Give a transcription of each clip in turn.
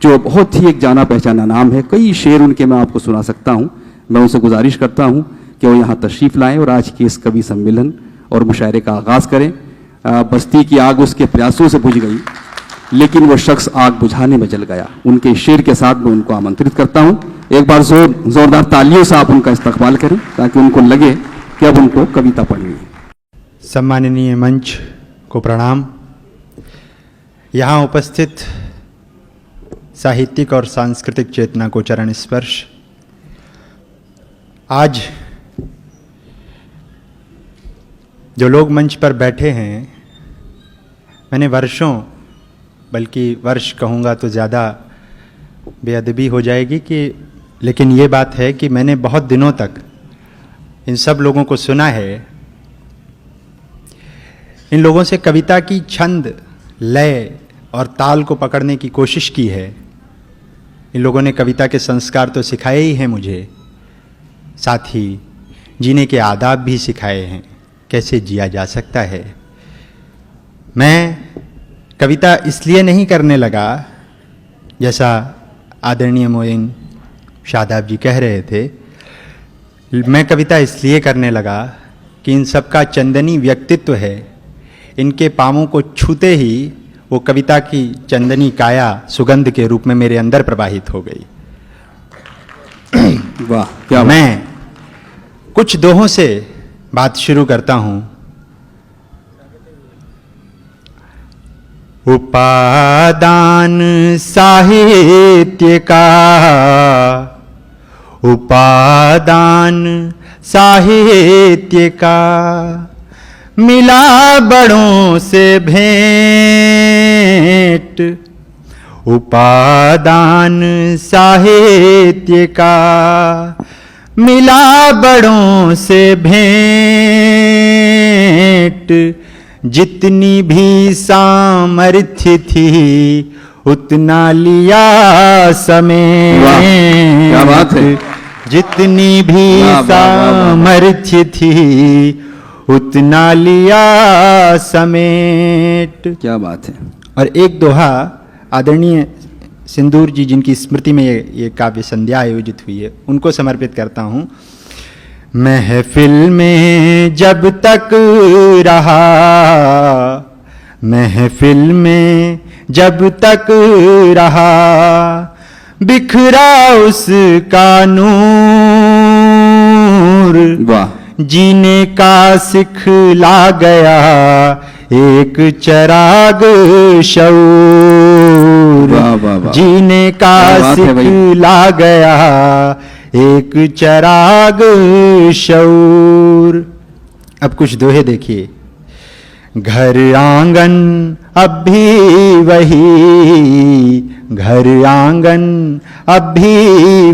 जो बहुत ही एक जाना पहचाना नाम है। कई शेर उनके मैं आपको सुना सकता हूँ। मैं उनसे गुजारिश करता हूँ कि वो यहाँ तशरीफ़ लाएं और आज के इस कवि सम्मेलन और मुशायरे का आगाज़ करें। बस्ती की आग उसके प्रयासों से बुझ गई, लेकिन वो शख्स आग बुझाने में जल गया। उनके शेर के साथ मैं उनको आमंत्रित करता हूँ। एक बार जोरदार तालियों से आप उनका इस्तकबाल करें ताकि उनको लगे कि अब उनको कविता पढ़नी है। सम्माननीय मंच को प्रणाम। यहाँ उपस्थित साहित्यिक और सांस्कृतिक चेतना को चरण स्पर्श। आज जो लोग मंच पर बैठे हैं, मैंने वर्षों, बल्कि वर्ष कहूँगा तो ज़्यादा बेअदबी हो जाएगी कि, लेकिन ये बात है कि मैंने बहुत दिनों तक इन सब लोगों को सुना है। इन लोगों से कविता की छंद, लय और ताल को पकड़ने की कोशिश की है। इन लोगों ने कविता के संस्कार तो सिखाए ही हैं मुझे, साथ ही जीने के आदाब भी सिखाए हैं, कैसे जिया जा सकता है। मैं कविता इसलिए नहीं करने लगा, जैसा आदरणीय मोइन शादाब जी कह रहे थे, मैं कविता इसलिए करने लगा कि इन सबका चंदनी व्यक्तित्व है। इनके पाँवों को छूते ही वो कविता की चंदनी काया सुगंध के रूप में मेरे अंदर प्रवाहित हो गई। वाह, क्या मैं कुछ दोहों से बात शुरू करता हूं। उपादान साहित्य का, उपादान साहित्य का, मिला बड़ों से भेंट। उपादान साहित्य का, मिला बड़ों से भेंट। जितनी भी सामर्थ्य थी उतना लिया समेट। क्या बात है। जितनी भी सामर्थ्य थी उतना लिया समेट। क्या बात है। और एक दोहा आदरणीय सिंदूर जी, जिनकी स्मृति में ये काव्य संध्या आयोजित हुई है, उनको समर्पित करता हूँ। महफिल में जब तक रहा, महफिल में जब तक रहा, बिखरा उसका नूर। वाह। जीने का सिखला गया एक चराग शऊर। जीने का सिखला गया एक चराग शऊर। अब कुछ दोहे देखिए। घर आंगन अब भी वही, घर आंगन अब भी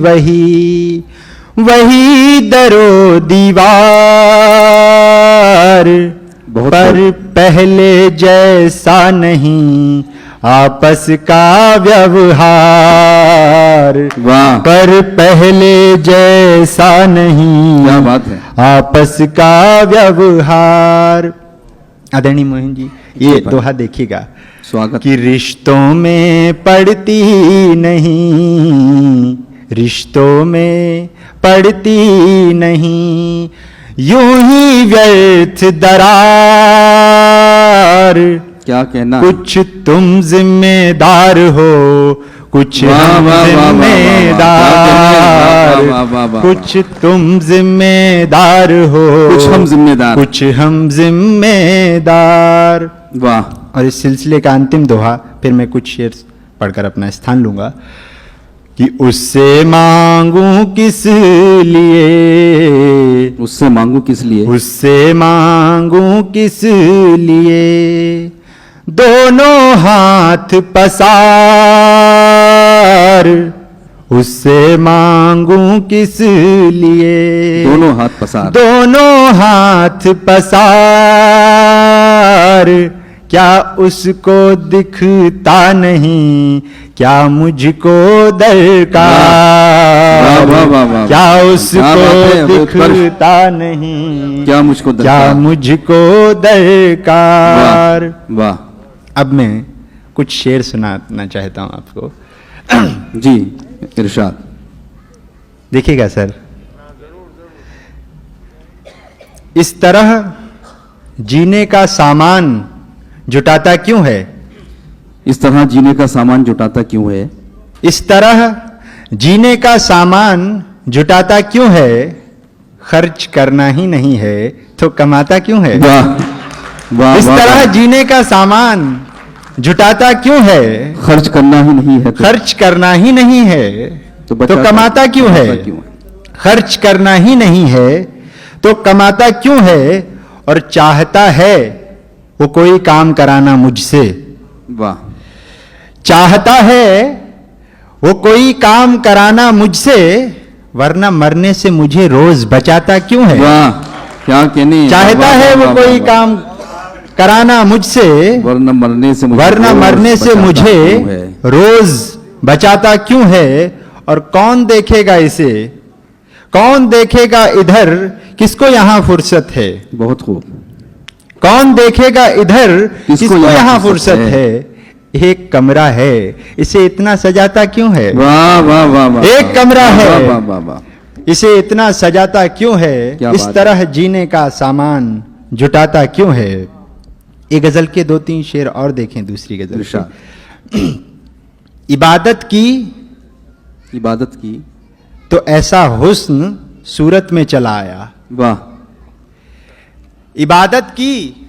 वही, वही दरो दीवार। पर पहले जैसा नहीं आपस का व्यवहार। वाह। पर पहले जैसा नहीं, क्या बात है, आपस का व्यवहार। आदरणीय मोहन जी, ये दोहा देखिएगा। स्वागत। कि रिश्तों में पड़ती नहीं, रिश्तों में पड़ती नहीं, यूं ही व्यर्थ दरार। क्या कहना। कुछ तुम जिम्मेदार हो, कुछ हम जिम्मेदार। कुछ तुम जिम्मेदार हो, कुछ हम जिम्मेदार, कुछ हम जिम्मेदार। वाह। और इस सिलसिले का अंतिम दोहा, फिर मैं कुछ शेर पढ़कर अपना स्थान लूंगा। कि उससे मांगू किस लिए, उससे मांगू किस लिए, उससे मांगू किस लिए, दोनों हाथ पसार। उससे मांगू किस लिए, दोनों हाथ पसार, दोनों हाथ पसार। क्या उसको दिखता नहीं, क्या मुझको दरकार। क्या उसको दिखता नहीं, क्या मुझको दरकार, क्या मुझको दरकार। वाह। अब मैं कुछ शेर सुनाना चाहता हूँ आपको। जी इरशाद। देखिएगा सर, इस तरह जीने का सामान जुटाता क्यों है? इस तरह जीने का सामान जुटाता क्यों है? इस तरह जीने का सामान जुटाता क्यों है? खर्च करना ही नहीं है तो कमाता क्यों है? वाह वाह इस वाह, तरह वाह। जीने का सामान जुटाता क्यों है? खर्च करना ही नहीं है तो खर्च करना ही नहीं है तो बचाता- कमाता क्यों है? कमाता क्यों है? खर्च करना ही नहीं है तो कमाता क्यों है? और चाहता है वो कोई काम कराना मुझसे। वाह चाहता है वो कोई काम कराना मुझसे, वरना मरने से मुझे रोज बचाता क्यों है? वाह, क्या कहने। चाहता वाह, है वाह, वो वाह, कोई वाह। काम कराना मुझसे, वरना मरने से मुझे वरना रोज मरने से बचाता मुझे क्यों है? रोज बचाता क्यों है? और कौन देखेगा इसे? कौन देखेगा इधर? किसको यहाँ फुर्सत है? बहुत खूब। कौन देखेगा इधर? किसको यहाँ फुर्सत है? एक कमरा है, इसे इतना सजाता क्यों है? वाह वाह वाह वाह। एक कमरा वाह, है। वाह वाह वाह वाह। इसे इतना सजाता क्यों है? क्या इस बात तरह जीने का सामान जुटाता क्यों है? ये गजल के 2-3 शेर और देखें दूसरी गजल इरशाद। के। इबादत की इबादत की तो ऐसा हुस्न सूरत में चला आया। वाह। इबादत की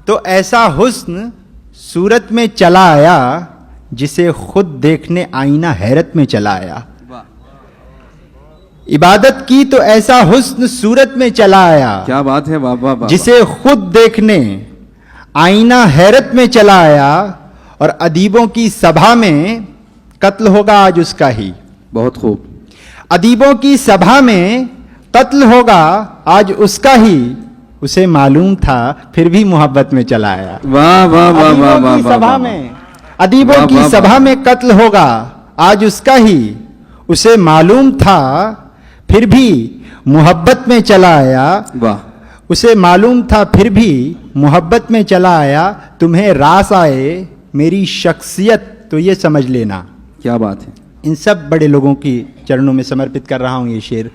तो ऐसा हुस्न सूरत में चला आया, जिसे खुद देखने आईना हैरत में चला आया। इबादत की तो ऐसा हुस्न सूरत में चला आया, क्या बात है। वाह वाह वाह। जिसे खुद देखने आईना हैरत में चला आया। और अदीबों की सभा में कत्ल होगा आज उसका ही। बहुत खूब। अदीबों की सभा में कत्ल होगा आज उसका ही, उसे मालूम था फिर भी मोहब्बत में चला आया। वाह वाह वाह वाह अदीबों वाह की वाह, सभा वाह, में अदीबों वाह, की वाह, सभा वाह। में कत्ल होगा आज उसका ही, उसे मालूम था फिर भी मोहब्बत में चला आया। वाह। उसे मालूम था फिर भी मोहब्बत में चला आया। तुम्हें रास आए मेरी शख्सियत तो ये समझ लेना। क्या बात है। इन सब बड़े लोगों की चरणों में समर्पित कर रहा हूं ये शेर।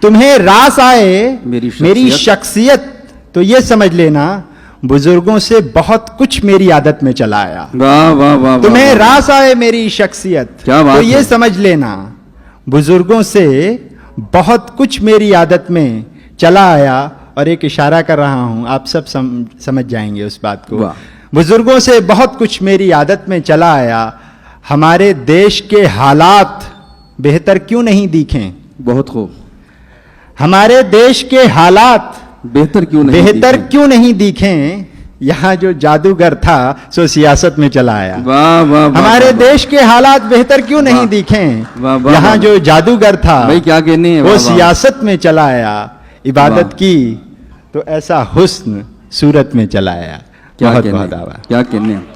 तुम्हें रास आए मेरी शख्सियत तो ये समझ लेना, बुजुर्गों से बहुत कुछ मेरी आदत में चला आया। वाह वाह वाह। तुम्हें वाह, रास आए मेरी शख्सियत क्या बात तो ये है। समझ लेना, बुजुर्गों से बहुत कुछ मेरी आदत में चला आया। और एक इशारा कर रहा हूं, आप सब समझ जाएंगे उस बात को। वाह। बुजुर्गों से बहुत कुछ मेरी आदत में चला आया। हमारे देश के हालात बेहतर क्यों नहीं दिखें? बहुत खूब। हमारे देश के हालात बेहतर क्यों नहीं बेहतर दिखे? क्यों नहीं दिखें? यहाँ जो जादूगर था सो सियासत में चला आया। वाह वाह वाह, हमारे वाह, देश के हालात बेहतर क्यों नहीं वाह। दिखें? वाह, वाह, यहाँ वाह। जो जादूगर था भाई क्या कहने हैं। वो वाह, वाह। सियासत में चला आया। इबादत वाह। की तो ऐसा हुस्न सूरत में चला आया। क्या बहुत कहने बहुत आभार। क्या कहने।